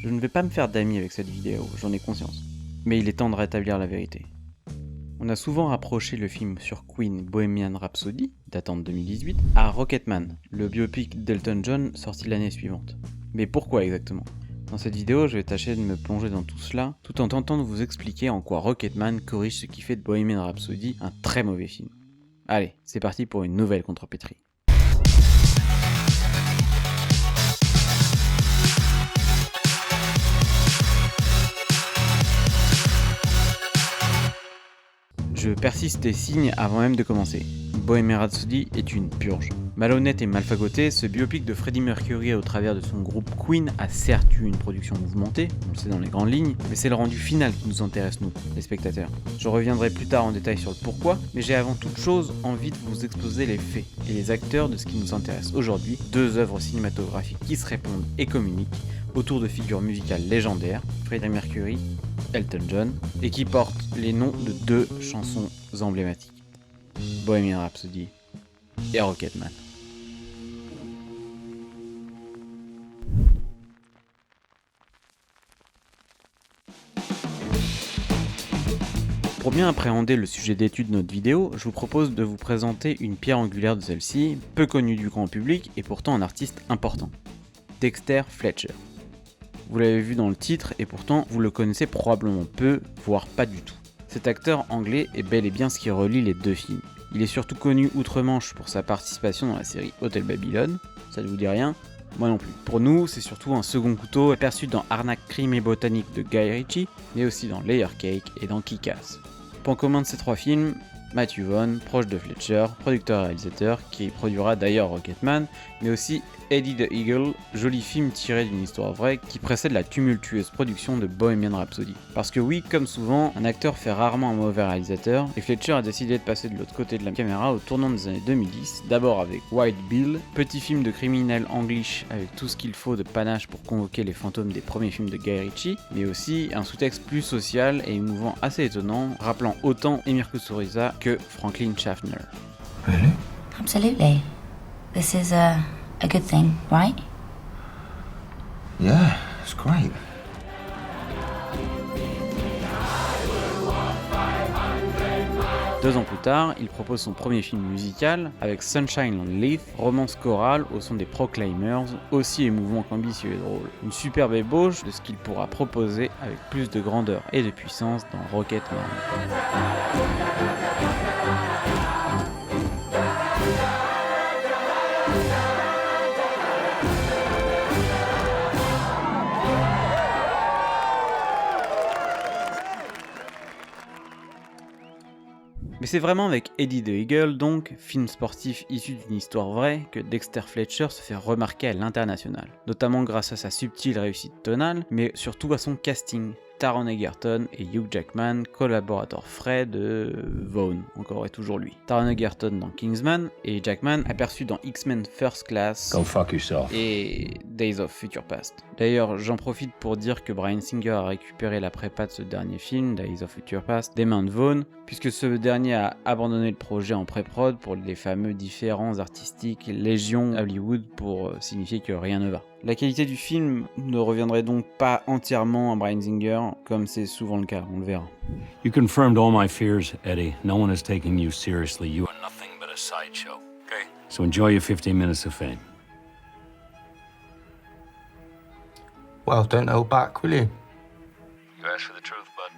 Je ne vais pas me faire d'amis avec cette vidéo, j'en ai conscience. Mais il est temps de rétablir la vérité. On a souvent rapproché le film sur Queen Bohemian Rhapsody, datant de 2018, à Rocketman, le biopic d'Elton John sorti l'année suivante. Mais pourquoi exactement ? Dans cette vidéo, je vais tâcher de me plonger dans tout cela, tout en tentant de vous expliquer en quoi Rocketman corrige ce qui fait de Bohemian Rhapsody un très mauvais film. Allez, c'est parti pour une nouvelle contrepétrie. Je persiste et signe avant même de commencer. Bohemian Rhapsody est une purge. Malhonnête et malfagoté, ce biopic de Freddie Mercury au travers de son groupe Queen a certes eu une production mouvementée, on le sait dans les grandes lignes, mais c'est le rendu final qui nous intéresse nous, les spectateurs. Je reviendrai plus tard en détail sur le pourquoi, mais j'ai avant toute chose envie de vous exposer les faits et les acteurs de ce qui nous intéresse aujourd'hui, deux œuvres cinématographiques qui se répondent et communiquent autour de figures musicales légendaires, Freddie Mercury, Elton John, et qui portent les noms de deux chansons emblématiques, Bohemian Rhapsody et Rocketman. Pour bien appréhender le sujet d'étude de notre vidéo, je vous propose de vous présenter une pierre angulaire de celle-ci, peu connue du grand public et pourtant un artiste important, Dexter Fletcher. Vous l'avez vu dans le titre et pourtant vous le connaissez probablement peu, voire pas du tout. Cet acteur anglais est bel et bien ce qui relie les deux films. Il est surtout connu outre-Manche pour sa participation dans la série Hotel Babylon, ça ne vous dit rien ? Moi non plus. Pour nous, c'est surtout un second couteau aperçu dans Arnaque, Crime et Botanique de Guy Ritchie, mais aussi dans Layer Cake et dans Kick-Ass. Point commun de ces trois films, Matthew Vaughn, proche de Fletcher, producteur et réalisateur, qui produira d'ailleurs Rocketman, mais aussi Eddie the Eagle, joli film tiré d'une histoire vraie qui précède la tumultueuse production de Bohemian Rhapsody. Parce que oui, comme souvent, un acteur fait rarement un mauvais réalisateur, et Fletcher a décidé de passer de l'autre côté de la caméra au tournant des années 2010, d'abord avec Wild Bill, petit film de criminel anglish avec tout ce qu'il faut de panache pour convoquer les fantômes des premiers films de Guy Ritchie, mais aussi un sous-texte plus social et émouvant assez étonnant, rappelant autant Emir Kusturica que Franklin Schaffner. Really? Absolutely. This is a good thing, right? Yeah, it's great. Deux ans plus tard, il propose son premier film musical avec Sunshine on Leith, romance chorale au son des Proclaimers, aussi émouvant qu'ambitieux et drôle. Une superbe ébauche de ce qu'il pourra proposer avec plus de grandeur et de puissance dans Rocketman. Mais c'est vraiment avec Eddie the Eagle, donc, film sportif issu d'une histoire vraie, que Dexter Fletcher se fait remarquer à l'international, notamment grâce à sa subtile réussite tonale, mais surtout à son casting. Taron Egerton et Hugh Jackman, collaborateurs frais de Vaughn, encore et toujours lui. Taron Egerton dans Kingsman et Jackman aperçu dans X-Men First Class Go fuck yourself. et Days of Future Past. D'ailleurs, j'en profite pour dire que Bryan Singer a récupéré la prépa de ce dernier film, Days of Future Past, des mains de Vaughn, puisque ce dernier a abandonné le projet en pré-prod pour les fameux différends artistiques Légion Hollywood pour signifier que rien ne va. La qualité du film ne reviendrait donc pas entièrement à Bryan Singer, comme c'est souvent le cas, on le verra. You confirmed all my fears, Eddie. No one is taking you seriously. You are nothing but a sideshow, okay? So enjoy your 15 minutes of fame. Well, don't hold back, will you? You asked for the truth, bud.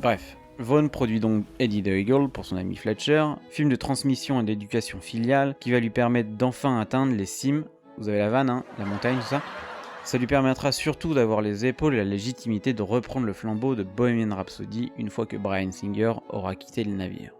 Bref, Vaughn produit donc Eddie the Eagle pour son ami Fletcher, film de transmission et d'éducation filiale qui va lui permettre d'enfin atteindre les cimes, vous avez la vanne, hein, la montagne, tout ça. Ça lui permettra surtout d'avoir les épaules et la légitimité de reprendre le flambeau de Bohemian Rhapsody une fois que Bryan Singer aura quitté le navire.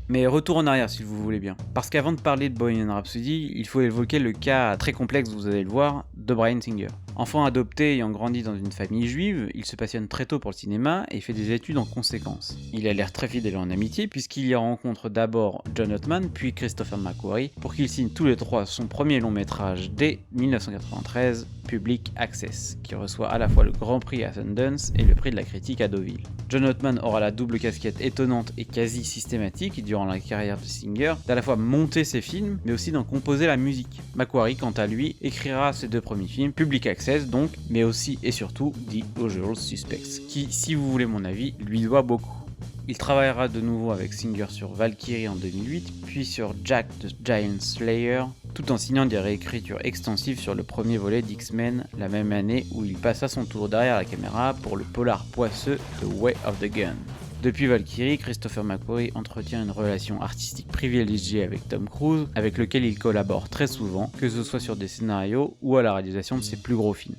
Mais retour en arrière si vous voulez bien. Parce qu'avant de parler de Bohemian Rhapsody, il faut évoquer le cas très complexe, vous allez le voir, de Bryan Singer. Enfant adopté ayant grandi dans une famille juive, il se passionne très tôt pour le cinéma et fait des études en conséquence. Il a l'air très fidèle en amitié puisqu'il y rencontre d'abord John Ottman puis Christopher McQuarrie pour qu'ils signent tous les trois son premier long métrage dès 1993, Public Access, qui reçoit à la fois le Grand Prix à Sundance et le prix de la critique à Deauville. John Ottman aura la double casquette étonnante et quasi systématique durant la carrière de Singer d'à la fois monter ses films mais aussi d'en composer la musique. McQuarrie, quant à lui, écrira ses deux premiers films, Public Access donc, mais aussi et surtout The Usual Suspects, qui, si vous voulez mon avis, lui doit beaucoup. Il travaillera de nouveau avec Singer sur Valkyrie en 2008, puis sur Jack the Giant Slayer, tout en signant des réécritures extensives sur le premier volet d'X-Men la même année où il passa son tour derrière la caméra pour le polar poisseux The Way of the Gun. Depuis Valkyrie, Christopher McQuarrie entretient une relation artistique privilégiée avec Tom Cruise, avec lequel il collabore très souvent, que ce soit sur des scénarios ou à la réalisation de ses plus gros films.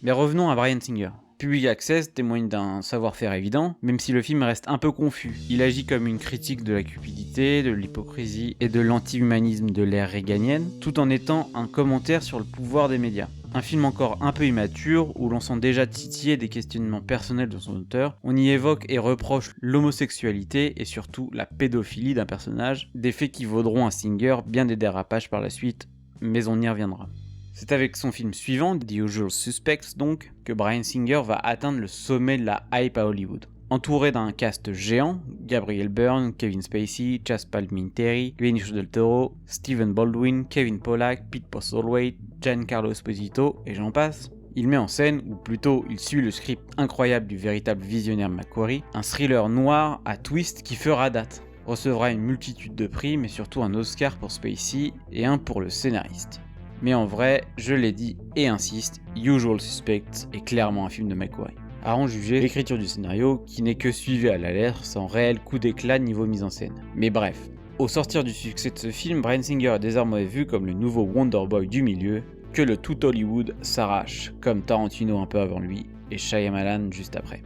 Mais revenons à Bryan Singer. Public Access témoigne d'un savoir-faire évident, même si le film reste un peu confus. Il agit comme une critique de la cupidité, de l'hypocrisie et de l'anti-humanisme de l'ère réganienne, tout en étant un commentaire sur le pouvoir des médias. Un film encore un peu immature, où l'on sent déjà titiller des questionnements personnels de son auteur. On y évoque et reproche l'homosexualité et surtout la pédophilie d'un personnage, des faits qui vaudront à Singer bien des dérapages par la suite, mais on y reviendra. C'est avec son film suivant, The Usual Suspects donc, que Bryan Singer va atteindre le sommet de la hype à Hollywood. Entouré d'un cast géant, Gabriel Byrne, Kevin Spacey, Chaz Palminteri, Benicio del Toro, Stephen Baldwin, Kevin Pollak, Pete Postlethwaite, Giancarlo Esposito, et j'en passe, il met en scène, ou plutôt il suit le script incroyable du véritable visionnaire McQuarrie, un thriller noir à twist qui fera date. Recevra une multitude de prix, mais surtout un Oscar pour Spacey et un pour le scénariste. Mais en vrai, je l'ai dit et insiste, Usual Suspects est clairement un film de McQuarrie. À en juger l'écriture du scénario qui n'est que suivie à la lettre sans réel coup d'éclat niveau mise en scène. Mais bref, au sortir du succès de ce film, Bryan Singer est désormais vu comme le nouveau Wonderboy du milieu, que le tout Hollywood s'arrache, comme Tarantino un peu avant lui et Shyamalan juste après.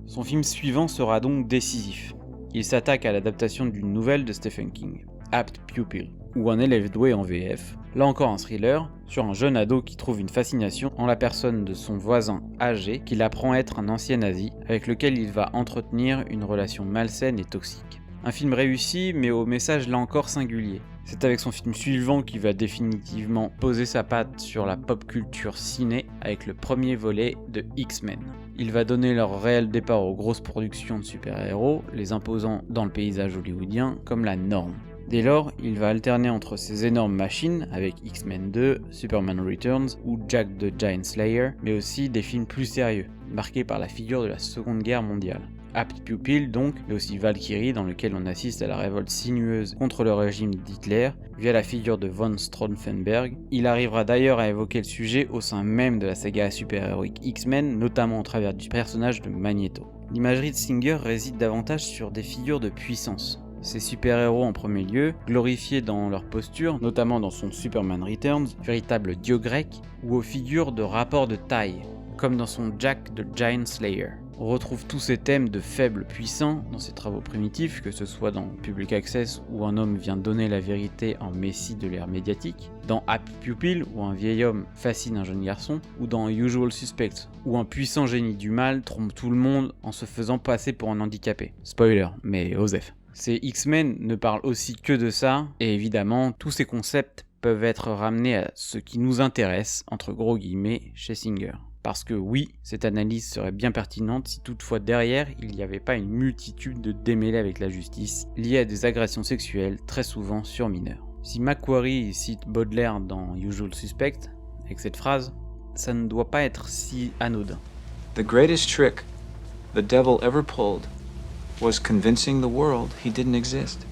Son film suivant sera donc décisif. Il s'attaque à l'adaptation d'une nouvelle de Stephen King, Apt Pupil, ou Un élève doué en VF, là encore un thriller, sur un jeune ado qui trouve une fascination en la personne de son voisin âgé qu'il apprend être un ancien nazi, avec lequel il va entretenir une relation malsaine et toxique. Un film réussi, mais au message là encore singulier. C'est avec son film suivant qu'il va définitivement poser sa patte sur la pop culture ciné avec le premier volet de X-Men. Il va donner leur réel départ aux grosses productions de super-héros, les imposant dans le paysage hollywoodien comme la norme. Dès lors, il va alterner entre ces énormes machines avec X-Men 2, Superman Returns ou Jack the Giant Slayer, mais aussi des films plus sérieux, marqués par la figure de la Seconde Guerre mondiale. Apt Pupil donc, mais aussi Valkyrie dans lequel on assiste à la révolte sinueuse contre le régime d'Hitler via la figure de von Stauffenberg. Il arrivera d'ailleurs à évoquer le sujet au sein même de la saga super-héroïque X-Men, notamment au travers du personnage de Magneto. L'imagerie de Singer réside davantage sur des figures de puissance. Ces super-héros en premier lieu, glorifiés dans leur posture, notamment dans son Superman Returns, véritable dieu grec, ou aux figures de rapport de taille, comme dans son Jack the Giant Slayer. On retrouve tous ces thèmes de faibles puissants dans ses travaux primitifs, que ce soit dans Public Access où un homme vient donner la vérité en messie de l'ère médiatique, dans Apt Pupil où un vieil homme fascine un jeune garçon, ou dans Usual Suspects où un puissant génie du mal trompe tout le monde en se faisant passer pour un handicapé. Spoiler, mais osef. Ces X-Men ne parlent aussi que de ça, et évidemment, tous ces concepts peuvent être ramenés à ce qui nous intéresse, entre gros guillemets, chez Singer. Parce que oui, cette analyse serait bien pertinente si toutefois derrière, il n'y avait pas une multitude de démêlés avec la justice, liés à des agressions sexuelles très souvent sur mineurs. Si McQuarrie cite Baudelaire dans Usual Suspect, avec cette phrase, ça ne doit pas être si anodin. The greatest trick the devil ever pulled was convincing the world he didn't exist.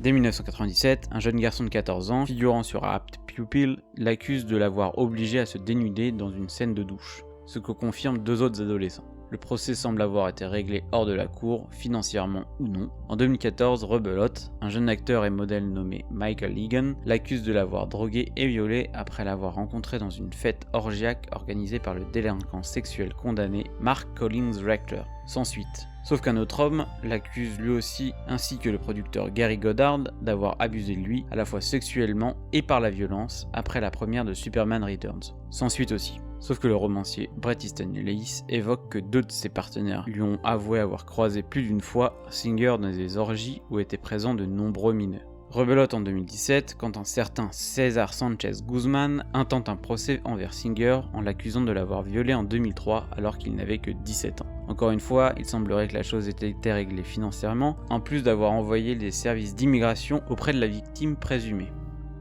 Dès 1997, un jeune garçon de 14 ans, figurant sur Apt Pupil, l'accuse de l'avoir obligé à se dénuder dans une scène de douche, ce que confirment deux autres adolescents. Le procès semble avoir été réglé hors de la cour, financièrement ou non. En 2014, rebelote, un jeune acteur et modèle nommé Michael Egan l'accuse de l'avoir drogué et violé après l'avoir rencontré dans une fête orgiaque organisée par le délinquant sexuel condamné Mark Collins Rector. sans suite. Sauf qu'un autre homme l'accuse lui aussi, ainsi que le producteur Gary Goddard, d'avoir abusé de lui, à la fois sexuellement et par la violence, après la première de Superman Returns. Sans suite aussi. Sauf que le romancier Bret Easton Ellis évoque que 2 de ses partenaires lui ont avoué avoir croisé plus d'une fois Singer dans des orgies où étaient présents de nombreux mineurs. Rebelote en 2017 quand un certain César Sanchez Guzman intente un procès envers Singer en l'accusant de l'avoir violé en 2003 alors qu'il n'avait que 17 ans. Encore une fois, il semblerait que la chose ait été réglée financièrement, en plus d'avoir envoyé les services d'immigration auprès de la victime présumée.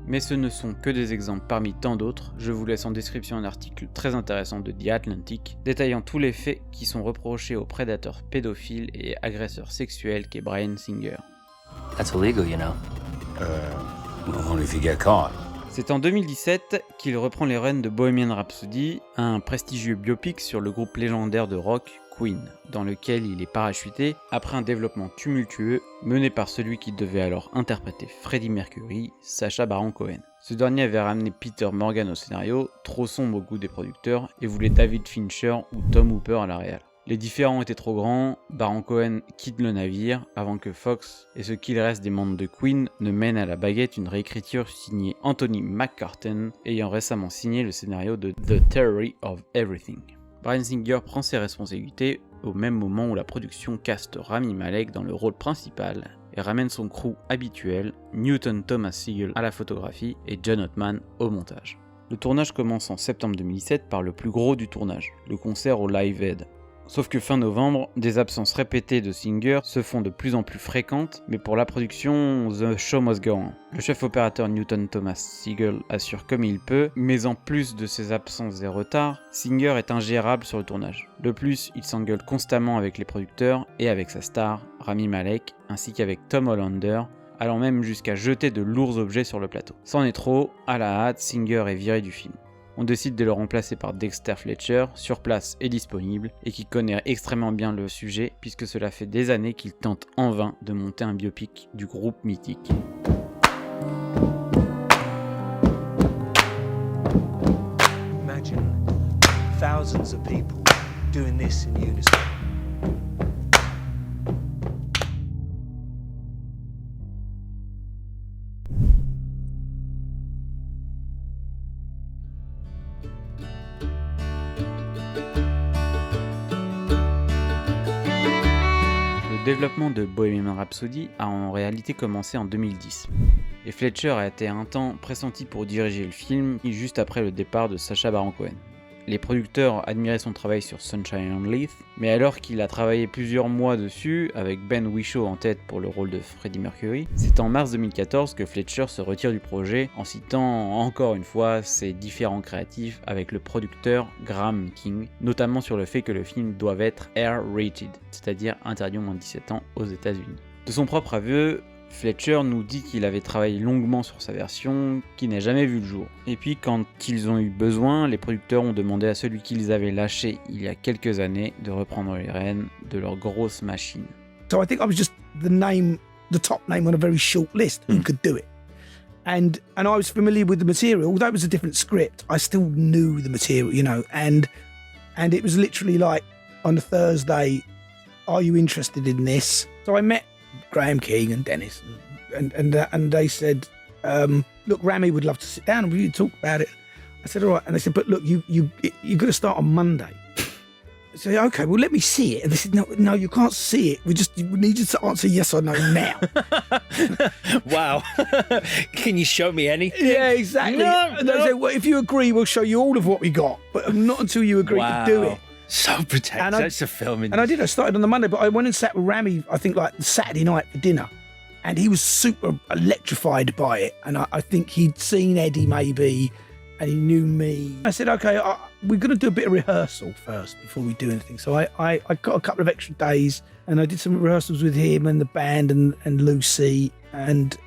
Mais ce ne sont que des exemples parmi tant d'autres, je vous laisse en description un article très intéressant de The Atlantic, détaillant tous les faits qui sont reprochés au prédateur pédophile et agresseur sexuel qu'est Bryan Singer. That's illegal, you know. Only if you get caught. C'est en 2017 qu'il reprend les rênes de Bohemian Rhapsody, un prestigieux biopic sur le groupe légendaire de rock Queen, dans lequel il est parachuté après un développement tumultueux mené par celui qui devait alors interpréter Freddie Mercury, Sacha Baron Cohen. Ce dernier avait ramené Peter Morgan au scénario, trop sombre au goût des producteurs, et voulait David Fincher ou Tom Hooper à la réal. Les différends étaient trop grands, Baron Cohen quitte le navire avant que Fox et ce qu'il reste des membres de Queen ne mènent à la baguette une réécriture signée Anthony McCarten, ayant récemment signé le scénario de The Theory of Everything. Bryan Singer prend ses responsabilités au même moment où la production caste Rami Malek dans le rôle principal et ramène son crew habituel, Newton Thomas Sigel à la photographie et John Ottman au montage. Le tournage commence en septembre 2017 par le plus gros du tournage, le concert au Live Aid. Sauf que fin novembre, des absences répétées de Singer se font de plus en plus fréquentes, mais pour la production, the show must go on. Le chef opérateur Newton Thomas Sigel assure comme il peut, mais en plus de ses absences et retards, Singer est ingérable sur le tournage. De plus, il s'engueule constamment avec les producteurs et avec sa star, Rami Malek, ainsi qu'avec Tom Hollander, allant même jusqu'à jeter de lourds objets sur le plateau. C'en est trop, à la hâte, Singer est viré du film. On décide de le remplacer par Dexter Fletcher, sur place et disponible, et qui connaît extrêmement bien le sujet, puisque cela fait des années qu'il tente en vain de monter un biopic du groupe mythique. Imagine thousands of people doing this in unison. Le développement de Bohemian Rhapsody a en réalité commencé en 2010, et Fletcher a été un temps pressenti pour diriger le film, juste après le départ de Sacha Baron Cohen. Les producteurs admiraient son travail sur Sunshine on Leith, mais alors qu'il a travaillé plusieurs mois dessus, avec Ben Whishaw en tête pour le rôle de Freddie Mercury, c'est en mars 2014 que Fletcher se retire du projet en citant encore une fois ses différents créatifs avec le producteur Graham King, notamment sur le fait que le film doit être R-rated, c'est-à-dire interdit aux moins de 17 ans aux États-Unis. De son propre aveu, Fletcher nous dit qu'il avait travaillé longuement sur sa version, qui n'a jamais vu le jour. Et puis quand ils ont eu besoin, les producteurs ont demandé à celui qu'ils avaient lâché il y a quelques années de reprendre les rênes de leur grosse machine. So I think I was just the top name on a very short list who could do it. And I was familiar with the material, although it was a different script, I still knew the material, you know, and it was literally like on a Thursday, are you interested in this? So I met Graham King and Dennis, and they said, look, Rami would love to sit down and we talk about it. I said, all right. And they said, but look, you've got to start on Monday. I said, okay, well, let me see it. And they said, no, you can't see it. We need you to answer yes or no now. Wow. Can you show me anything? Yeah, exactly. And they said, well, if you agree, we'll show you all of what we got, but not until you agree to do it. So protected. That's a film. And I did. I started on the Monday, but I went and sat with Rami, I think like Saturday night for dinner. And he was super electrified by it. And I think he'd seen Eddie maybe, and he knew me. I said, okay, we're going to do a bit of rehearsal first before we do anything. So I got a couple of extra days and I did some rehearsals with him and the band and Lucy. And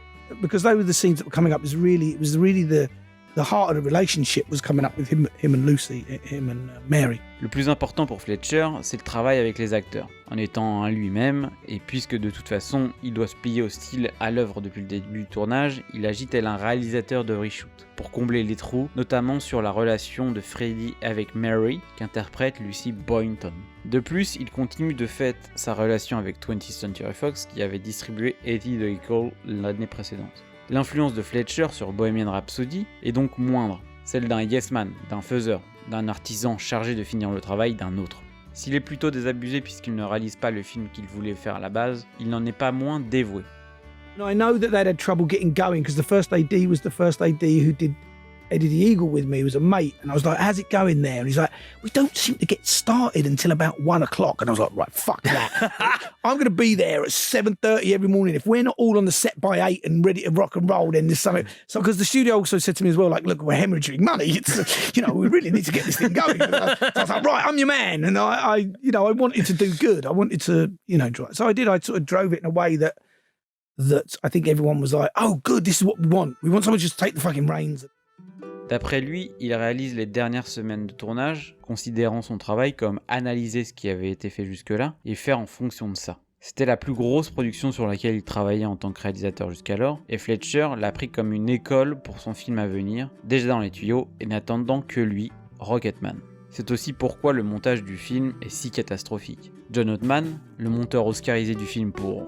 because they were the scenes that were coming up, it was really the the heart of the relationship was coming up with him and Lucy, him and Mary. Le plus important pour Fletcher, c'est le travail avec les acteurs, en étant un lui-même, et puisque de toute façon, il doit se plier au style à l'œuvre depuis le début du tournage, il agit tel un réalisateur de reshoot, pour combler les trous, notamment sur la relation de Freddie avec Mary, qu'interprète Lucy Boynton. De plus, il continue de fait sa relation avec 20th Century Fox, qui avait distribué Eddie the Eagle l'année précédente. L'influence de Fletcher sur Bohemian Rhapsody est donc moindre, celle d'un yes man, d'un faiseur, d'un artisan chargé de finir le travail d'un autre. S'il est plutôt désabusé puisqu'il ne réalise pas le film qu'il voulait faire à la base, il n'en est pas moins dévoué. And I know that they'd had trouble getting going because the first AD was the first AD who did Eddie the Eagle with me. He was a mate, and I was like, "How's it going there?" And he's like, "We don't seem to get started until about 1 o'clock." And I was like, "Right, fuck that. I'm going to be there at 7:30 every morning. If we're not all on the set by 8 and ready to rock and roll, then there's something." So, because the studio also said to me as well, like, "Look, we're hemorrhaging money. It's, we really need to get this thing going." So I was like, "Right, I'm your man." And I wanted to do good. I wanted to, drive. So I did. I sort of drove it in a way that I think everyone was like, "Oh, good. This is what we want. We want someone to just take the fucking reins." D'après lui, il réalise les dernières semaines de tournage, considérant son travail comme analyser ce qui avait été fait jusque-là et faire en fonction de ça. C'était la plus grosse production sur laquelle il travaillait en tant que réalisateur jusqu'alors, et Fletcher l'a pris comme une école pour son film à venir, déjà dans les tuyaux et n'attendant que lui, Rocketman. C'est aussi pourquoi le montage du film est si catastrophique. John Ottman, le monteur oscarisé du film pour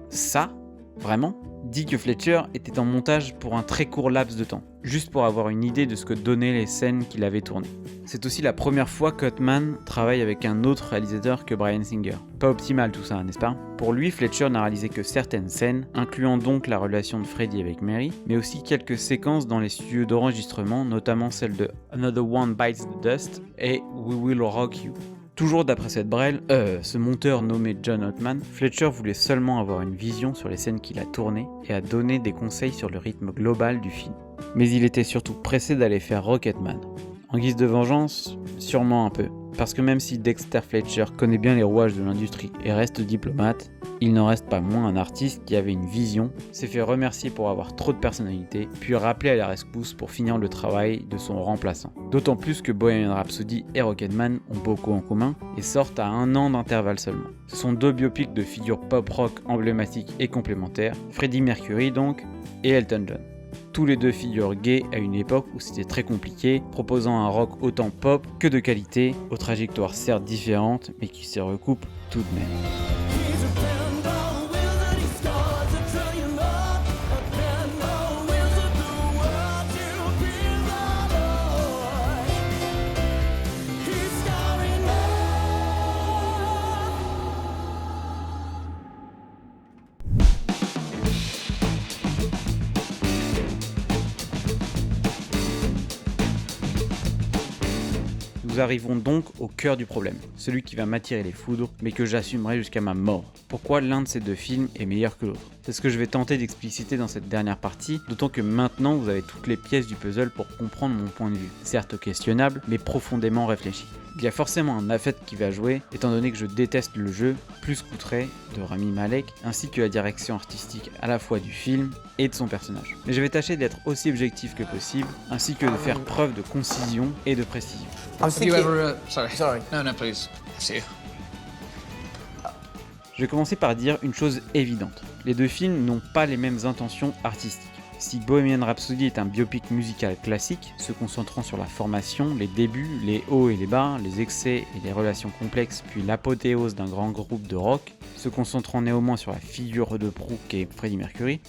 ça, vraiment, dit que Fletcher était en montage pour un très court laps de temps, juste pour avoir une idée de ce que donnaient les scènes qu'il avait tournées. C'est aussi la première fois qu'Ottman travaille avec un autre réalisateur que Bryan Singer. Pas optimal tout ça, n'est-ce pas? Pour lui, Fletcher n'a réalisé que certaines scènes, incluant donc la relation de Freddie avec Mary, mais aussi quelques séquences dans les studios d'enregistrement, notamment celle de Another One Bites the Dust et We Will Rock You. Toujours d'après cette brêle, ce monteur nommé John Ottman, Fletcher voulait seulement avoir une vision sur les scènes qu'il a tournées et a donné des conseils sur le rythme global du film. Mais il était surtout pressé d'aller faire Rocketman. En guise de vengeance, sûrement un peu. Parce que même si Dexter Fletcher connaît bien les rouages de l'industrie et reste diplomate, il n'en reste pas moins un artiste qui avait une vision, s'est fait remercier pour avoir trop de personnalité, puis rappelé à la rescousse pour finir le travail de son remplaçant. D'autant plus que Bohemian Rhapsody et Rocketman ont beaucoup en commun et sortent à 1 an d'intervalle seulement. Ce sont 2 biopics de figures pop-rock emblématiques et complémentaires, Freddie Mercury donc, et Elton John. Tous les 2 figures gays à une époque où c'était très compliqué, proposant un rock autant pop que de qualité, aux trajectoires certes différentes, mais qui se recoupent tout de même. Nous arrivons donc au cœur du problème, celui qui va m'attirer les foudres, mais que j'assumerai jusqu'à ma mort. Pourquoi l'un de ces 2 films est meilleur que l'autre? C'est ce que je vais tenter d'expliciter dans cette dernière partie, d'autant que maintenant vous avez toutes les pièces du puzzle pour comprendre mon point de vue, certes questionnable, mais profondément réfléchi. Il y a forcément un affect qui va jouer, étant donné que je déteste le jeu, plus qu'outré, de Rami Malek, ainsi que la direction artistique à la fois du film et de son personnage. Mais je vais tâcher d'être aussi objectif que possible, ainsi que de faire preuve de concision et de précision. Sorry. No, please. See you. Je vais commencer par dire une chose évidente. Les 2 films n'ont pas les mêmes intentions artistiques. Si Bohemian Rhapsody est un biopic musical classique, se concentrant sur la formation, les débuts, les hauts et les bas, les excès et les relations complexes, puis l'apothéose d'un grand groupe de rock, se concentrant néanmoins sur la figure de proue qu'est Freddie Mercury,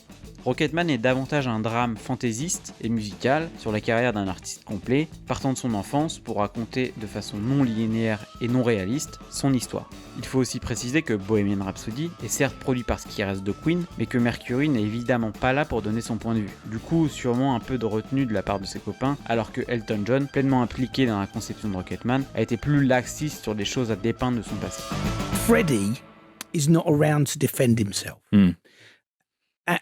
Rocketman est davantage un drame fantaisiste et musical sur la carrière d'un artiste complet, partant de son enfance pour raconter de façon non linéaire et non réaliste son histoire. Il faut aussi préciser que Bohemian Rhapsody est certes produit par ce qui reste de Queen, mais que Mercury n'est évidemment pas là pour donner son point de vue. Du coup, sûrement un peu de retenue de la part de ses copains, alors que Elton John, pleinement impliqué dans la conception de Rocketman, a été plus laxiste sur des choses à dépeindre de son passé. Freddie is not around to defend himself.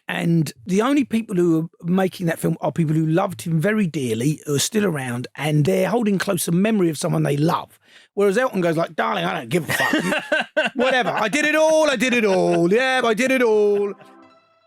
And the only people who are making that film are people who loved him very dearly, who are still around, and they're holding close a memory of someone they love. Whereas Elton goes like, darling, I don't give a fuck. Whatever. I did it all. Yeah, I did it all.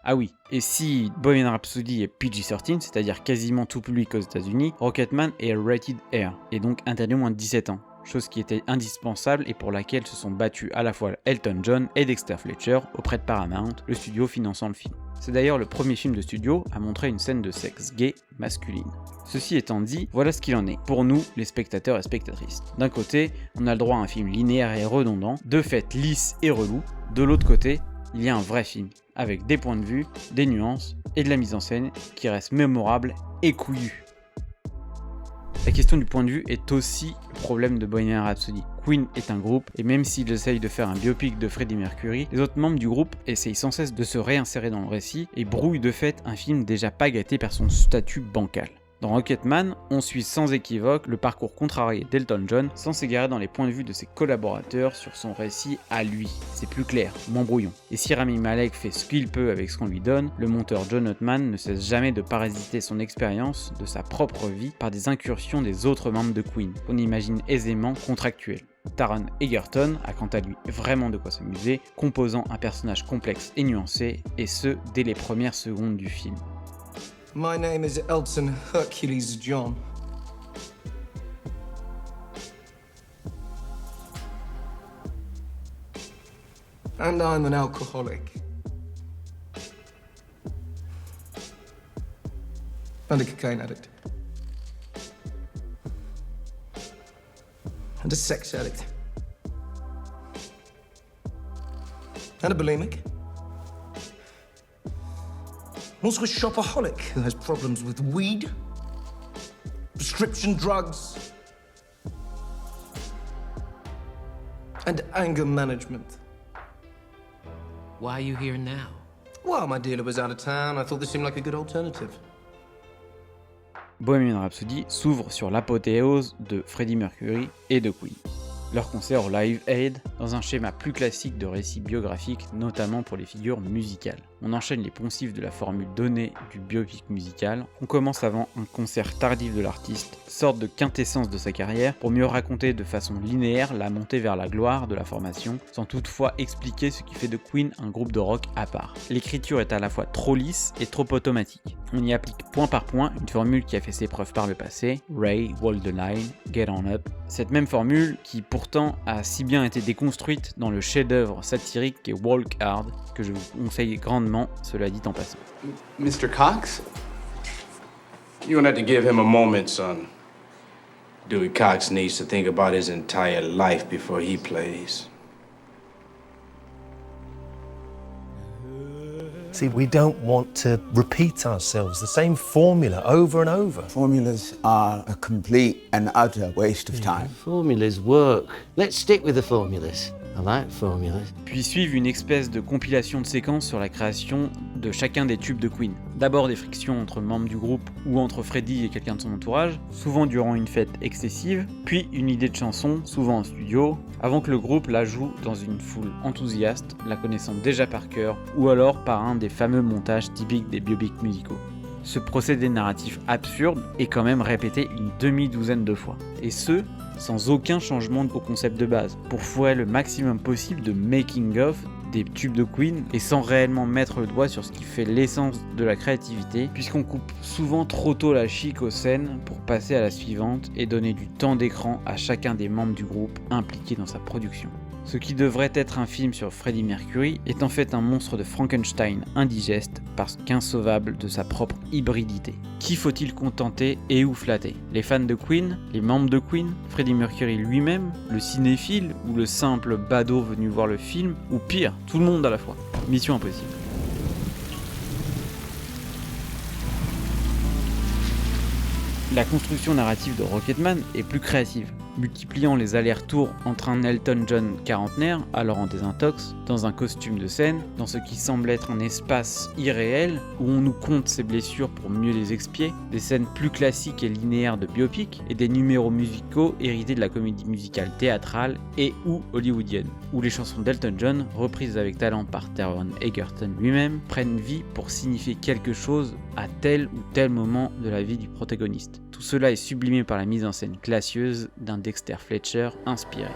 Ah oui, et si Bohemian Rhapsody est PG-13, c'est-à-dire quasiment tout public aux États-Unis, Rocketman est rated R, et donc interdit aux moins de 17 ans. Chose qui était indispensable et pour laquelle se sont battus à la fois Elton John et Dexter Fletcher auprès de Paramount, le studio finançant le film. C'est d'ailleurs le premier film de studio à montrer une scène de sexe gay masculine. Ceci étant dit, voilà ce qu'il en est, pour nous, les spectateurs et spectatrices. D'un côté, on a le droit à un film linéaire et redondant, de fait lisse et relou. De l'autre côté, il y a un vrai film, avec des points de vue, des nuances et de la mise en scène qui reste mémorable et couillue. La question du point de vue est aussi le problème de Bohemian Rhapsody. Queen est un groupe, et même s'ils essayent de faire un biopic de Freddie Mercury, les autres membres du groupe essayent sans cesse de se réinsérer dans le récit et brouillent de fait un film déjà pas gâté par son statut bancal. Dans Rocketman, on suit sans équivoque le parcours contrarié d'Elton John sans s'égarer dans les points de vue de ses collaborateurs sur son récit à lui. C'est plus clair, moins brouillon. Et si Rami Malek fait ce qu'il peut avec ce qu'on lui donne, le monteur John Ottman ne cesse jamais de parasiter son expérience de sa propre vie par des incursions des autres membres de Queen, qu'on imagine aisément contractuels. Taron Egerton a quant à lui vraiment de quoi s'amuser, composant un personnage complexe et nuancé, et ce dès les premières secondes du film. My name is Elton Hercules John. And I'm an alcoholic. And a cocaine addict. And a sex addict. And a bulimic. Also a shopaholic who has problems with weed, prescription drugs, and anger management. Why are you here now? Well, my dealer was out of town. I thought this seemed like a good alternative. Bohemian Rhapsody s'ouvre sur l'apothéose de Freddie Mercury et de Queen. Leur concert au Live Aid, dans un schéma plus classique de récit biographique, notamment pour les figures musicales. On enchaîne les poncifs de la formule donnée du biopic musical. On commence avant un concert tardif de l'artiste, sorte de quintessence de sa carrière, pour mieux raconter de façon linéaire la montée vers la gloire de la formation, sans toutefois expliquer ce qui fait de Queen un groupe de rock à part. L'écriture est à la fois trop lisse et trop automatique. On y applique point par point une formule qui a fait ses preuves par le passé, Ray, Walk the Line, Get On Up. Cette même formule qui pourtant a si bien été déconstruite dans le chef-d'œuvre satirique qu'est Walk Hard, que je vous conseille grandement, cela dit en passant. Mr. Cox? You're gonna have to give him a moment, son. Dewey Cox needs to think about his entire life before he plays. See, we don't want to repeat ourselves, the same formula over and over. Formulas are a complete and utter waste of time. Formulas work. Let's stick with the formulas. I like formulas. Puis suivent une espèce de compilation de séquences sur la création de chacun des tubes de Queen. D'abord des frictions entre membres du groupe ou entre Freddie et quelqu'un de son entourage, souvent durant une fête excessive, puis une idée de chanson, souvent en studio, avant que le groupe la joue dans une foule enthousiaste, la connaissant déjà par cœur, ou alors par un des fameux montages typiques des biopics musicaux. Ce procédé narratif absurde est quand même répété une demi-douzaine de fois, et ce, sans aucun changement au concept de base, pour fourrer le maximum possible de making-of des tubes de Queen et sans réellement mettre le doigt sur ce qui fait l'essence de la créativité, puisqu'on coupe souvent trop tôt la chic aux scènes pour passer à la suivante et donner du temps d'écran à chacun des membres du groupe impliqués dans sa production. Ce qui devrait être un film sur Freddie Mercury est en fait un monstre de Frankenstein indigeste parce qu'insauvable de sa propre hybridité. Qui faut-il contenter et ou flatter? Les fans de Queen? Les membres de Queen? Freddie Mercury lui-même? Le cinéphile? Ou le simple badaud venu voir le film? Ou pire, tout le monde à la fois? Mission impossible. La construction narrative de Rocketman est plus créative, multipliant les allers-retours entre un Elton John quarantenaire, alors en désintox, dans un costume de scène, dans ce qui semble être un espace irréel où on nous conte ses blessures pour mieux les expier, des scènes plus classiques et linéaires de biopic et des numéros musicaux hérités de la comédie musicale théâtrale et ou hollywoodienne, où les chansons d'Elton John, reprises avec talent par Taron Egerton lui-même, prennent vie pour signifier quelque chose à tel ou tel moment de la vie du protagoniste. Tout cela est sublimé par la mise en scène classieuse d'un Dexter Fletcher inspiré.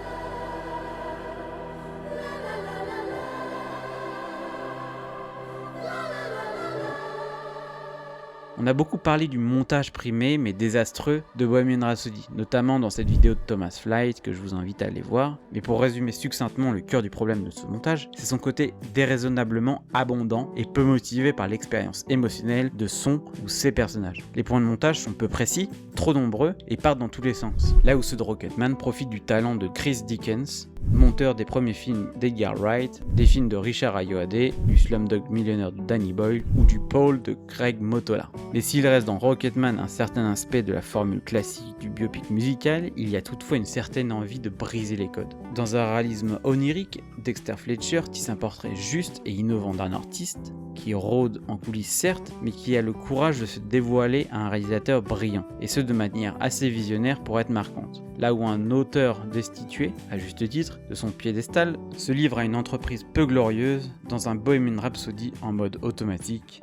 On a beaucoup parlé du montage primé mais désastreux de Bohemian Rhapsody, notamment dans cette vidéo de Thomas Flight que je vous invite à aller voir. Mais pour résumer succinctement le cœur du problème de ce montage, c'est son côté déraisonnablement abondant et peu motivé par l'expérience émotionnelle de son ou ses personnages. Les points de montage sont peu précis, trop nombreux et partent dans tous les sens. Là où ceux de Rocketman profitent du talent de Chris Dickens, monteur des premiers films d'Edgar Wright, des films de Richard Ayoade, du Slumdog Millionaire de Danny Boyle ou du Paul de Craig Motola. Mais s'il reste dans Rocketman un certain aspect de la formule classique du biopic musical, il y a toutefois une certaine envie de briser les codes. Dans un réalisme onirique, Dexter Fletcher tisse un portrait juste et innovant d'un artiste qui rôde en coulisses certes, mais qui a le courage de se dévoiler à un réalisateur brillant, et ce de manière assez visionnaire pour être marquante. Là où un auteur destitué, à juste titre, de son piédestal, se livre à une entreprise peu glorieuse dans un Bohemian Rhapsody en mode automatique,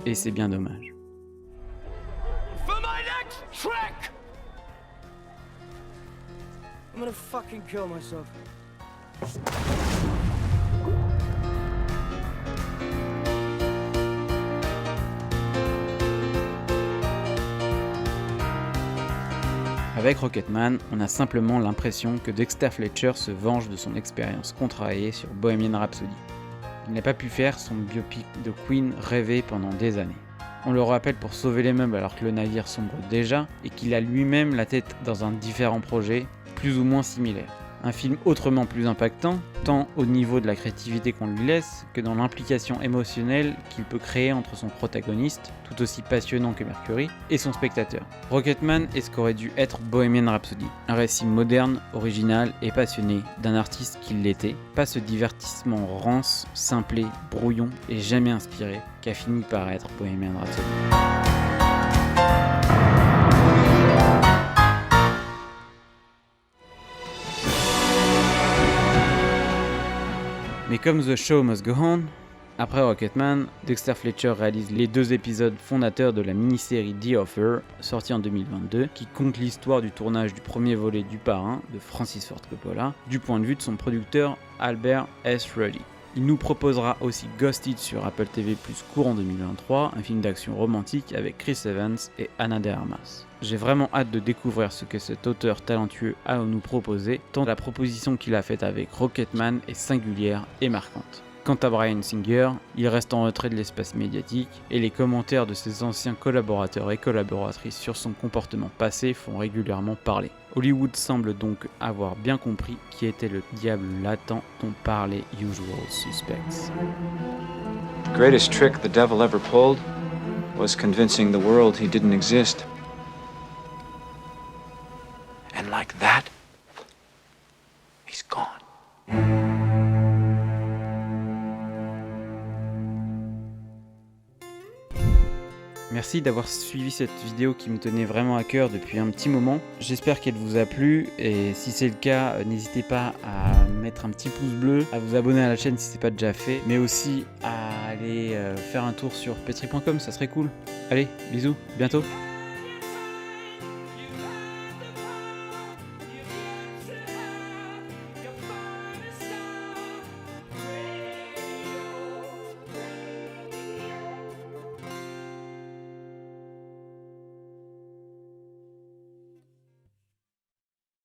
et c'est bien dommage. For my next trick! I'm gonna fucking kill myself. Avec Rocketman, on a simplement l'impression que Dexter Fletcher se venge de son expérience contrariée sur Bohemian Rhapsody. Il n'a pas pu faire son biopic de Queen rêvé pendant des années. On le rappelle pour sauver les meubles alors que le navire sombre déjà et qu'il a lui-même la tête dans un différent projet, plus ou moins similaire. Un film autrement plus impactant, tant au niveau de la créativité qu'on lui laisse, que dans l'implication émotionnelle qu'il peut créer entre son protagoniste, tout aussi passionnant que Mercury, et son spectateur. Rocketman est ce qu'aurait dû être Bohemian Rhapsody, un récit moderne, original et passionné d'un artiste qui l'était, pas ce divertissement rance, simplé, brouillon et jamais inspiré qu'a fini par être Bohemian Rhapsody. Mais comme The Show Must Go On, après Rocketman, Dexter Fletcher réalise les 2 épisodes fondateurs de la mini-série The Offer, sortie en 2022, qui compte l'histoire du tournage du premier volet du Parrain de Francis Ford Coppola, du point de vue de son producteur Albert S. Ruddy. Il nous proposera aussi Ghosted sur Apple TV+ courant 2023, un film d'action romantique avec Chris Evans et Ana de Armas. J'ai vraiment hâte de découvrir ce que cet auteur talentueux a à nous proposer, tant la proposition qu'il a faite avec Rocketman est singulière et marquante. Quant à Bryan Singer, il reste en retrait de l'espace médiatique et les commentaires de ses anciens collaborateurs et collaboratrices sur son comportement passé font régulièrement parler. Hollywood semble donc avoir bien compris qui était le diable latent dont parlait Usual Suspects. The greatest trick the devil ever pulled was convincing the world he didn't exist. And like that, he's gone. Merci d'avoir suivi cette vidéo qui me tenait vraiment à cœur depuis un petit moment. J'espère qu'elle vous a plu et si c'est le cas, n'hésitez pas à mettre un petit pouce bleu, à vous abonner à la chaîne si ce n'est pas déjà fait, mais aussi à aller faire un tour sur petri.com, ça serait cool. Allez, bisous, bientôt.